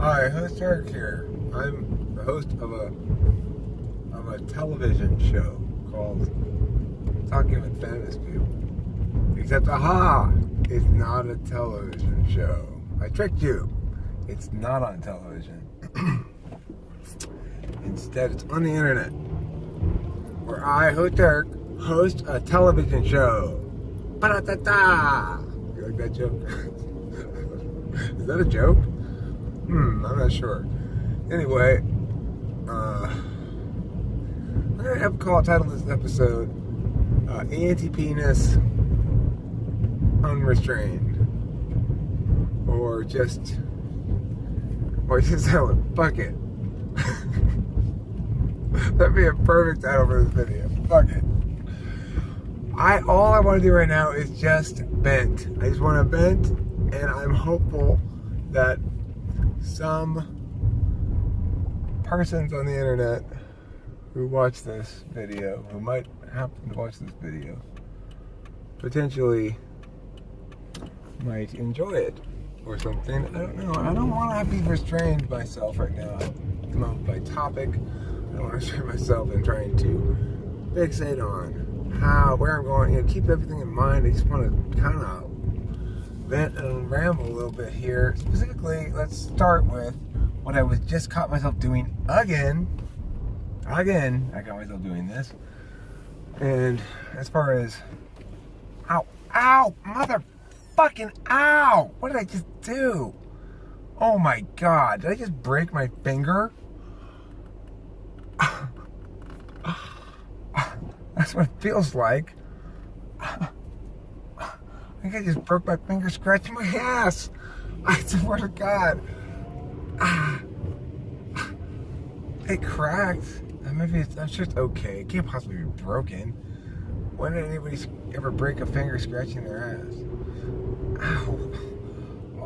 Hi, host Eric here. I'm the host of a television show called Talking with Famous People. Except, it's not a television show. I tricked you. It's not on television. Instead, it's on the internet, where I, host Eric, host a television show. Ba-da-da-da! You like that joke? Is that a joke? I'm not sure. Anyway, I'm going to have a call title this episode, ENTP-ness Unrestrained. Or just fuck it. That'd be a perfect title for this video. Fuck it. All I want to do right now is just vent. I just want to vent, and I'm hopeful that some persons on the internet who watch this video, who might happen to watch this video, potentially might enjoy it or something. I don't know. I don't want to be restrained myself right now at the moment by topic. I don't want to restrain myself in trying to fixate on where I'm going. Keep everything in mind. I just want to kind of vent and ramble a little bit here. Specifically, let's start with what I was just caught myself doing again. I got myself doing this. And as far as motherfucking ow! What did I just do? Oh my god, did I just break my finger? That's what it feels like. I think I just broke my finger scratching my ass. I swear to God. It cracked. Maybe I'm sure it's okay. It can't possibly be broken. When did anybody ever break a finger scratching their ass? Ow.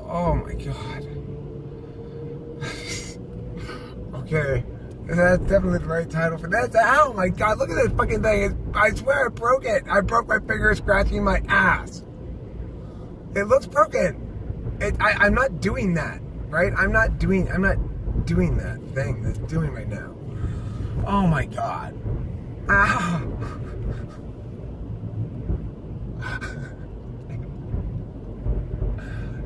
Oh my God. Okay. That's definitely the right title for that. Oh my God, look at this fucking thing. I swear I broke it. I broke my finger scratching my ass. It looks broken. I'm not doing that, right? I'm not doing that thing that's doing right now. Oh my God. Ah.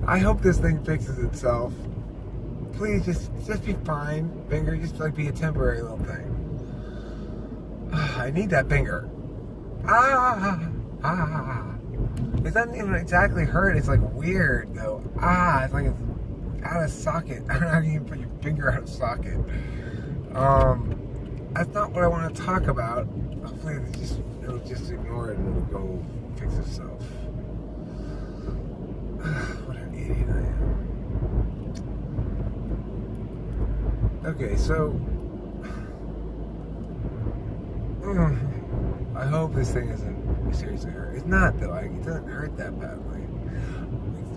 I hope this thing fixes itself. Please just be fine. Finger, just like be a temporary little thing. I need that finger. It doesn't even exactly hurt. It's like weird though. It's like it's out of socket. I don't know how you can put your finger out of socket. That's not what I want to talk about. Hopefully it'll just ignore it and it'll go fix itself. What an idiot I am. Okay, so I hope this thing isn't seriously hurt. It's not though. It doesn't hurt that badly,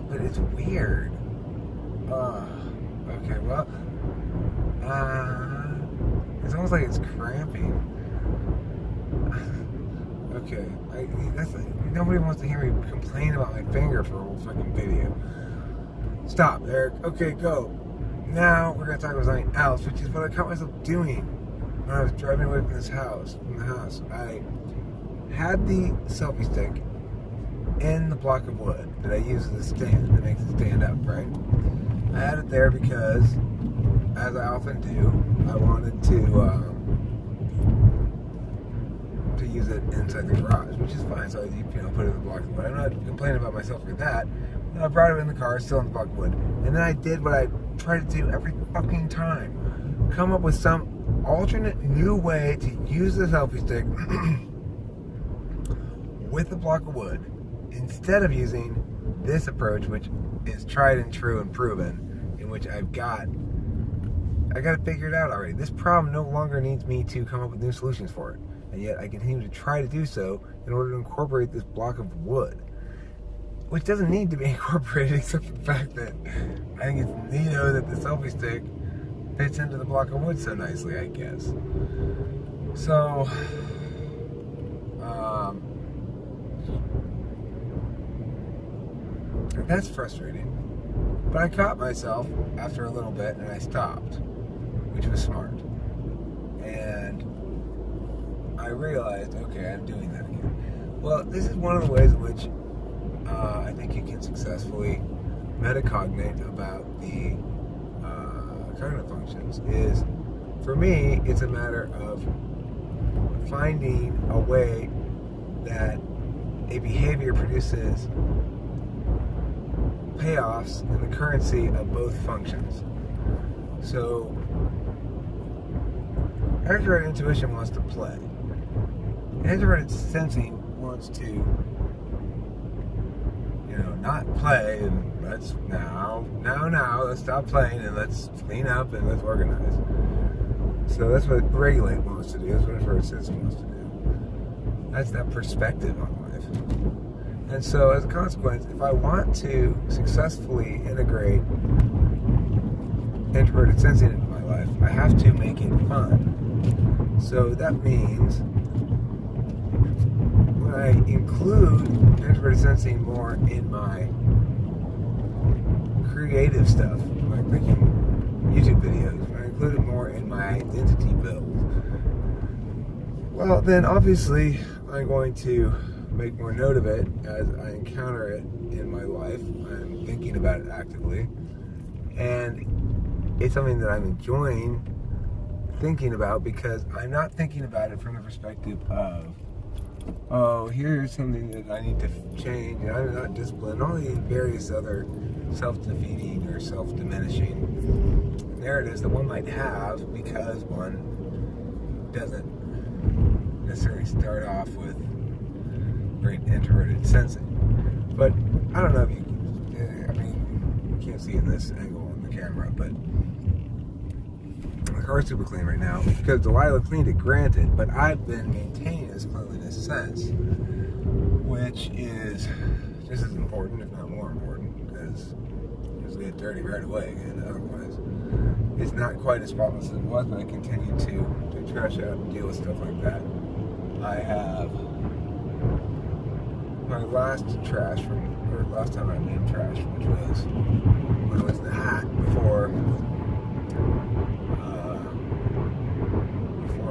but it's weird. Okay, well, it's almost like it's cramping. Okay, nobody wants to hear me complain about my finger for a whole fucking video. Stop, Eric. Okay, go. Now we're gonna talk about something else, which is what I caught myself doing when I was driving away from the house. I had the selfie stick in the block of wood that I use as a stand that makes it stand up, right? I had it there because, as I often do, I wanted to use it inside the garage, which is fine. So I, put it in the block of wood. I'm not complaining about myself for that. I brought it in the car, still in the block of wood, and then I did what I try to do every fucking time: come up with some alternate new way to use the selfie stick with the block of wood, instead of using this approach, which is tried and true and proven, in which I got it figured out already. This problem no longer needs me to come up with new solutions for it, and yet I continue to try to do so in order to incorporate this block of wood, which doesn't need to be incorporated, except for the fact that I think it's neato that the selfie stick fits into the block of wood so nicely, I guess. So, that's frustrating. But I caught myself after a little bit and I stopped, which was smart. And I realized, okay, I'm doing that again. Well, this is one of the ways in which I think you can successfully metacognate about the cognitive functions. Is, for me, it's a matter of finding a way that a behavior produces payoffs in the currency of both functions. So, extroverted intuition wants to play. Introverted sensing wants to, not play and let's now, let's stop playing and let's clean up and let's organize. So that's what regulate wants to do. That's what introverted sensing wants to do. That's that perspective on life. And so as a consequence, if I want to successfully integrate introverted sensing into my life, I have to make it fun. So that means when I include introverted sensing more in my creative stuff, like making YouTube videos, when I include it more in my identity build, well, then obviously I'm going to make more note of it as I encounter it in my life. I'm thinking about it actively, and it's something that I'm enjoying thinking about because I'm not thinking about it from the perspective of, oh, here's something that I need to change and I'm not disciplined, all these various other self-defeating or self-diminishing narratives that one might have because one doesn't necessarily start off with great introverted sensing. But I don't know if you can't see in this angle on the camera, but the car's super clean right now because Delilah cleaned it, granted, but I've been maintaining this cleanliness sense, which is just as important, if not more important, because it'll get dirty right away again. Otherwise, it's not quite as spotless as it was, but I continue to trash out and deal with stuff like that. I have my last time I made trash, which was when I was in the hat before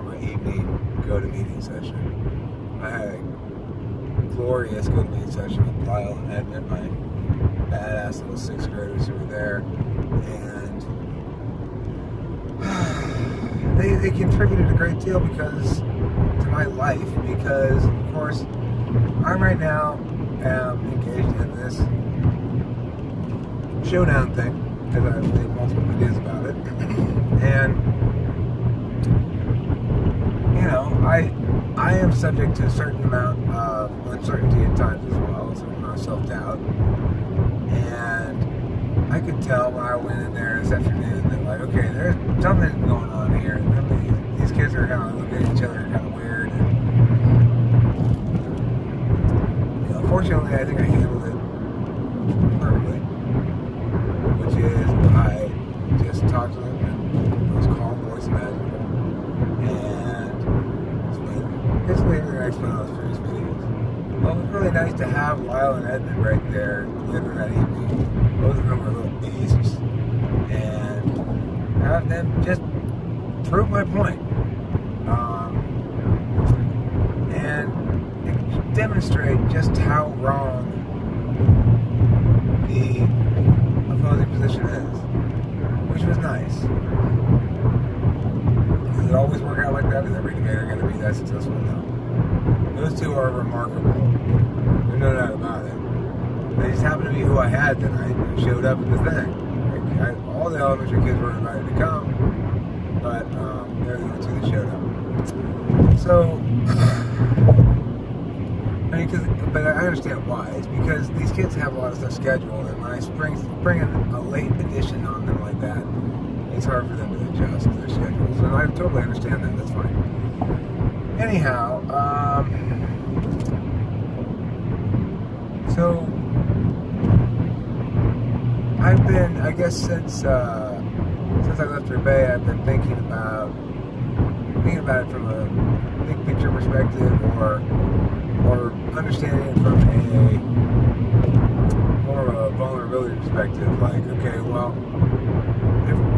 my evening go-to-meeting session. I had a glorious go-to-meeting session with Lyle and Edmund, my badass little 6th graders who were there, and they contributed a great deal to my life because, of course, I right now am engaged in this showdown thing, because I've made multiple videos about it, and I am subject to a certain amount of uncertainty at times as well, a certain amount of self-doubt, and I could tell when I went in there this afternoon that, like, okay, there's something going on here, and these kids are kind of looking at each other kind of weird, and fortunately, I think I handled it perfectly, which is I just talked to them in the most calm voice imaginable, and basically everything I explained on those previous videos. Well, it was really nice to have Lyle and Edmund right there later that evening. Both of them were little beasts, and have them just prove my point. And demonstrate just how wrong the opposing position is, which was nice. Does it always work out like that? Is every debater going to be that successful? No. Those two are remarkable. There's no doubt about it. They just happened to be who I had tonight and showed up at the thing. All the elementary kids were invited to come, but they're the only two that showed up. So, but I understand why. It's because these kids have a lot of stuff scheduled, and when I bring in a late edition on them like that, it's hard for them to adjust their schedules. And I totally understand that. That's fine. Anyhow, so I've been, I guess, since I left Rebay, I've been thinking about it from a big picture perspective, or understanding it from a more of a vulnerability perspective. Like, okay, well,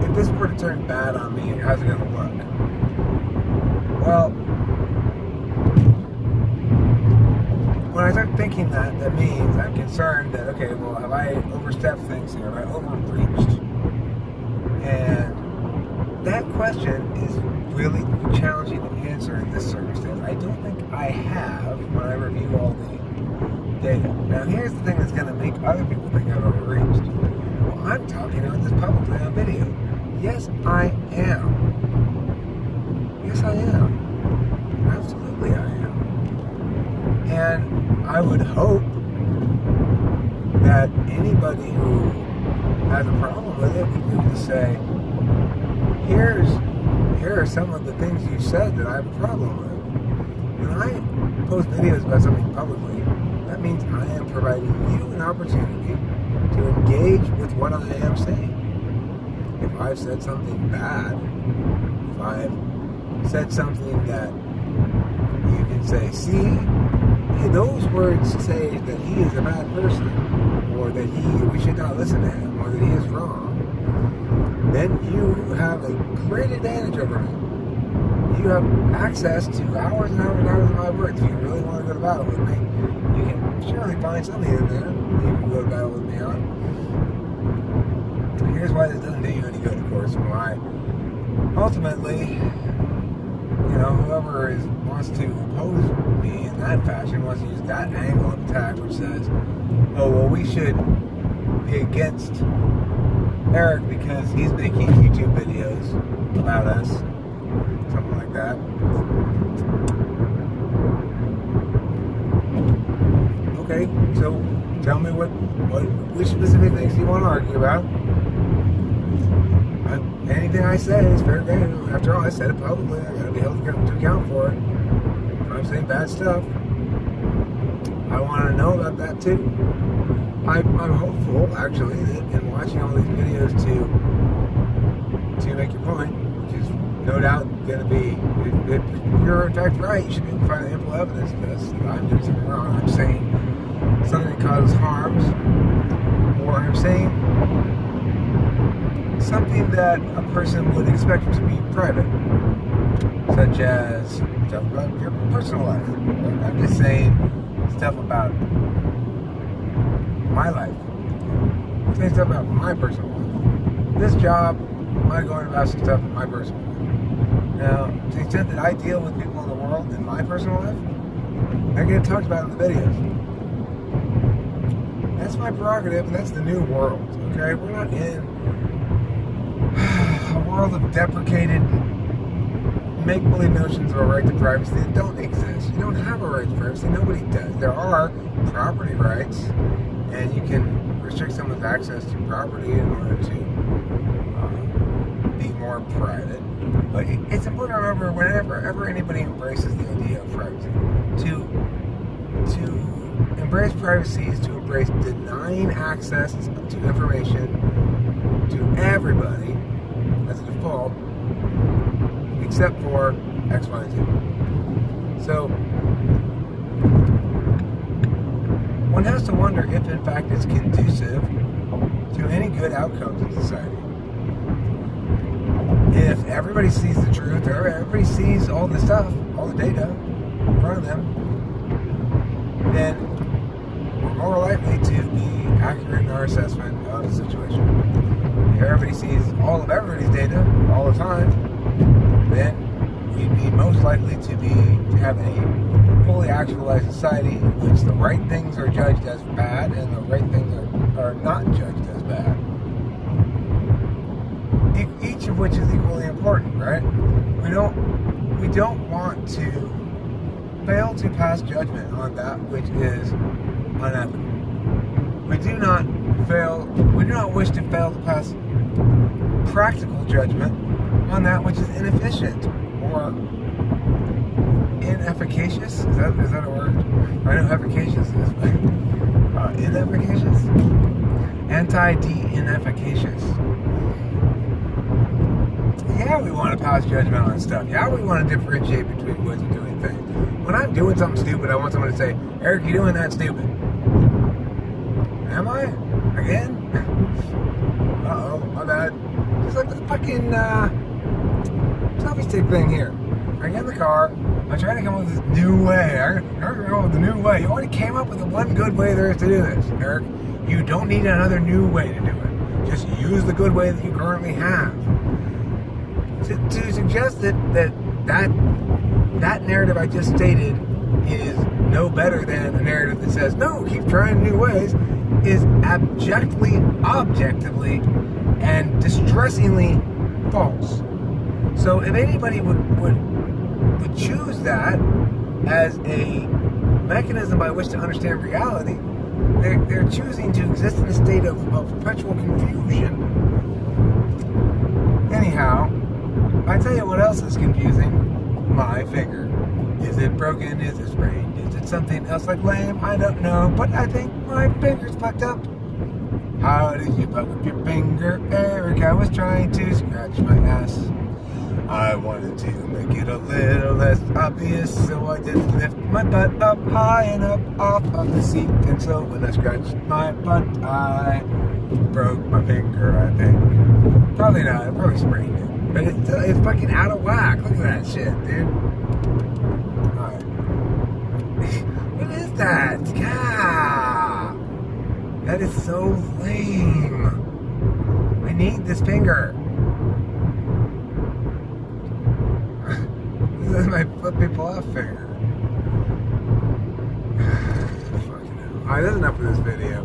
if this were to turn bad on me, how's it going to look? Well, when I start thinking that, that means I'm concerned that, okay, well, have I overstepped things here? Have I overreached? And that question is really challenging to answer in this circumstance. I don't think I have when I review all the data. Now, here's the thing that's going to make other people think I've overreached. Well, I'm talking about this publicly on video. Yes, I am. Yes, I am. Absolutely, I am. And I would hope that anybody who has a problem with it would be able to say, here are some of the things you said that I have a problem with. When I post videos about something publicly, that means I am providing you an opportunity to engage with what I am saying. If I've said something bad, if I've said something that you can say, see, those words say that he is a bad person, or that we should not listen to him, or that he is wrong, then you have a great advantage over me. You have access to hours and hours and hours of my words. If you really want to go to battle with me, you can surely find something in there you can go to battle with me on. Here's why this doesn't do you any good, of course, and why ultimately, whoever wants to oppose me in that fashion wants to use that angle of attack, which says, oh, well, we should be against Eric because he's making YouTube videos about us. Something like that. Okay, so tell me which specific things you want to argue about. Anything I say is fair game. After all, I said it publicly. I gotta be held to account for it. If I'm saying bad stuff, I want to know about that too. I'm hopeful, actually, that in watching all these videos to make your point, which is no doubt going to be, if you're in fact right, you should be able to find ample evidence of this. If I'm doing something wrong, I'm saying something that causes harms, or I'm saying something that a person would expect to be private, such as stuff about your personal life. I'm just saying stuff about my life. I'm saying stuff about my personal life. This job, I'm going about some stuff in my personal life. Now, to the extent that I deal with people in the world in my personal life, I get talked about in the videos. That's my prerogative, and that's the new world, okay? We're not in a world of deprecated, make-believe notions of a right to privacy that don't exist. You don't have a right to privacy. Nobody does. There are property rights, and you can restrict someone's access to property in order to be more private. But it's important to remember whenever anybody embraces the idea of privacy, to embrace privacy is to embrace denying access to information to everybody as a default, except for X, Y, and Z. So one has to wonder if in fact it's conducive to any good outcomes in society. If everybody sees the truth, or everybody sees all the stuff, all the data in front of them, then we're more likely to be accurate in our assessment of the situation. If everybody sees all of everybody's data all the time, then we'd be most likely to have a fully actualized society in which the right things are judged as bad and the right things are not judged as bad. Each of which is equally important, right? We don't want to fail to pass judgment on that which is unethical. We do not wish to fail to pass practical judgment on that which is inefficient or inefficacious. Is that a word? I know efficacious is, but inefficacious? Anti-de-inefficacious. Yeah, we want to pass judgment on stuff. Yeah, we want to differentiate between ways of doing things. When I'm doing something stupid, I want someone to say, Eric, you're doing that stupid. Am I? Again? Uh-oh, my bad. It's like the fucking selfie stick thing here. I get in the car, I'm trying to come up with this new way. I'm trying to come up with a new way. You already came up with the one good way there is to do this, Eric. You don't need another new way to do it. Just use the good way that you currently have. To suggest that narrative I just stated is no better than a narrative that says, no, keep trying new ways, is objectively, and distressingly false. So if anybody would choose that as a mechanism by which to understand reality, they're choosing to exist in a state of perpetual confusion. Anyhow, I tell you what else is confusing. My finger. Is it broken? Is it sprained? Is it something else like lame? I don't know, but I think my finger's fucked up. How did you fuck up your finger, Eric? I was trying to scratch my ass. I wanted to make it a little less obvious, so I just lift my butt up high and up off of the seat. And so when I scratched my butt, I broke my finger, I think. Probably not, I probably sprained it. But it's fucking out of whack. Look at that shit, dude. Alright. What is that? God! That is so lame. I need this finger. This is my flip people off finger. Fucking hell. Alright, that's enough of this video.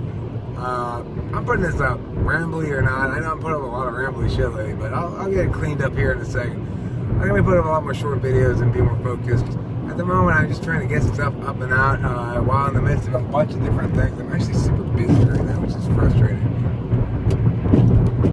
I'm putting this up, rambly or not. I know I'm putting up a lot of rambly shit lately, but I'll get it cleaned up here in a second. I'm going to be putting up a lot more short videos and be more focused. At the moment, I'm just trying to get stuff up and out while in the midst of a bunch of different things. I'm actually super busy right now, which is frustrating.